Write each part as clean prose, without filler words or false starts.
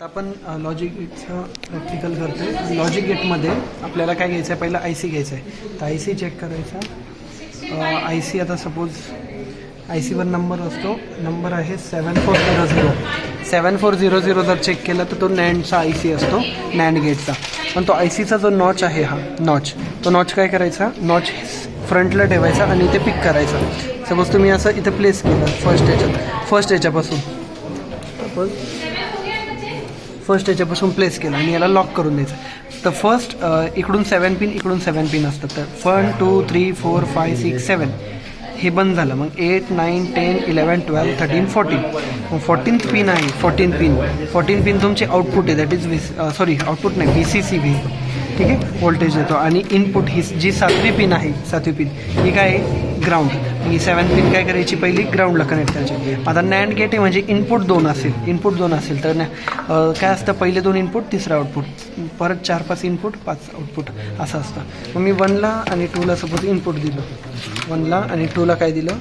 आपण logic गेटचं practical करतो. Logic गेटमध्ये आपल्याला काय घ्यायचं आहे, पहिला आय सी घ्यायचा आहे. तर आय सी चेक करायचा. आय सी आता सपोज आय सीवर नंबर असतो, नंबर आहे 7400. 7400 जर चेक केला तर तो नॅन्डचा आय सी असतो, नॅन्ड गेटचा. पण तो आय सीचा जो नॉच आहे, हा नॉच, तो नॉच काय करायचा, नॉच फ्रंटला ठेवायचा आणि इथे पिक करायचा. सपोज तुम्ही असं इथे प्लेस केलं फर्स्ट याच्यापासून प्लेस केला आणि याला लॉक करून द्यायचं. तर फर्स्ट इकडून 7 पिन, इकडून 7 पिन असतात. तर 1 2 3 4 5 6 7 हे बंद झालं. मग 8 9 10 11 12 13 14. मग 14th पिन आहे, 14 पिन तुमचे आउटपुट आहे. दॅट इज आउटपुट नाही, VCC व्ही, ठीक आहे, व्होल्टेज देतो. आणि इनपुट ही जी 7वी पिन आहे, 7वी पिन ही काय आहे, ग्राउंड. ही 7 पिन काय करायची, पहिली ग्राउंडला कनेक्ट करायची. आता नॅन्ड गेट आहे म्हणजे इनपुट दोन असेल तर काय असतं, पहिले 2 इनपुट, तिसरं आउटपुट, परत 4-5 इनपुट, 5 आउटपुट असं असतं. मग मी 1ला आणि 2ला सपोज इनपुट दिलं, 1ला आणि 2ला काय दिलं,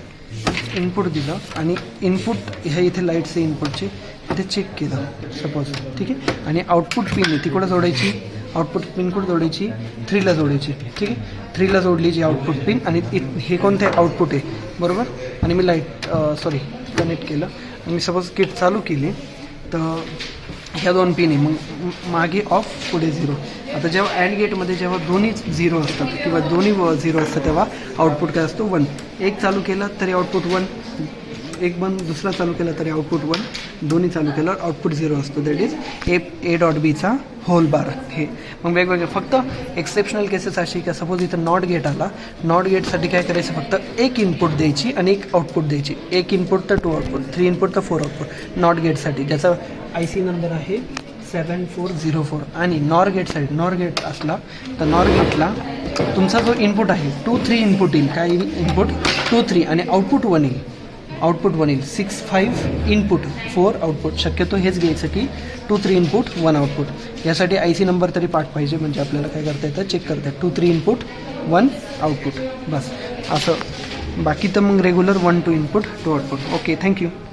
इनपुट दिलं. आणि इनपुट ह्या इथे लाईटचे इनपुटचे इथे चेक केलं सपोज, ठीक आहे. आणि आउटपुट पिन आहे ती कुठं जोडायची, आउटपुट पिन कुठं जोडायची, 3ला जोडायची, ठीक आहे. 3ला जोडली जी आउटपुट पिन. आणि हे कोणते आउटपुट आहे, बरोबर. आणि मी कनेक्ट केलं आणि मी सपोज किट चालू केली तर ह्या 2 पिन आहे. मग मागे ऑफ, पुढे 0. आता जेव्हा अँड गेटमध्ये जेव्हा दोन्ही 0 असतात किंवा दोन्ही 0 असतात तेव्हा आउटपुट काय असतो, 1. एक चालू केला तरी आउटपुट 1, एक बंद, दुसरा चालू केला तरी आउटपुट 1, दोन्ही चालू केल्यावर आउटपुट 0 असतो. दॅट इज A.Bचा होल बार. हे मग वेगवेगळे फक्त एक्सेप्शनल केसेस अशी की सपोज इथं नॉट गेट आला, नॉट गेटसाठी काय करायचं, फक्त एक इनपुट द्यायची आणि एक आउटपुट द्यायची. एक इनपुट तर 2 आउटपुट, 3 इनपुट तर 4 आउटपुट नॉट गेटसाठी, ज्याचा आय सी नंबर आहे 7404. आणि नॉर गेटसाठी, नॉर गेट असला तर नॉर गेटला तुमचा जो इनपुट आहे 2-3 इनपुट येईल. काय येईल, इनपुट 2-3 आणि आउटपुट 1 येईल. 6-5 इनपुट 4 आउटपुट. शक्यतो हेच घ्यायचं की 2-3 इनपुट 1 आउटपुट. यासाठी आय सी नंबर तरी पाठ पाहिजे, म्हणजे आपल्याला काय करता येतं, चेक करता येतं. 2-3 इनपुट 1 आउटपुट, बस असं. बाकी तर मग regular 1-2 input 2 output. Okay, thank you.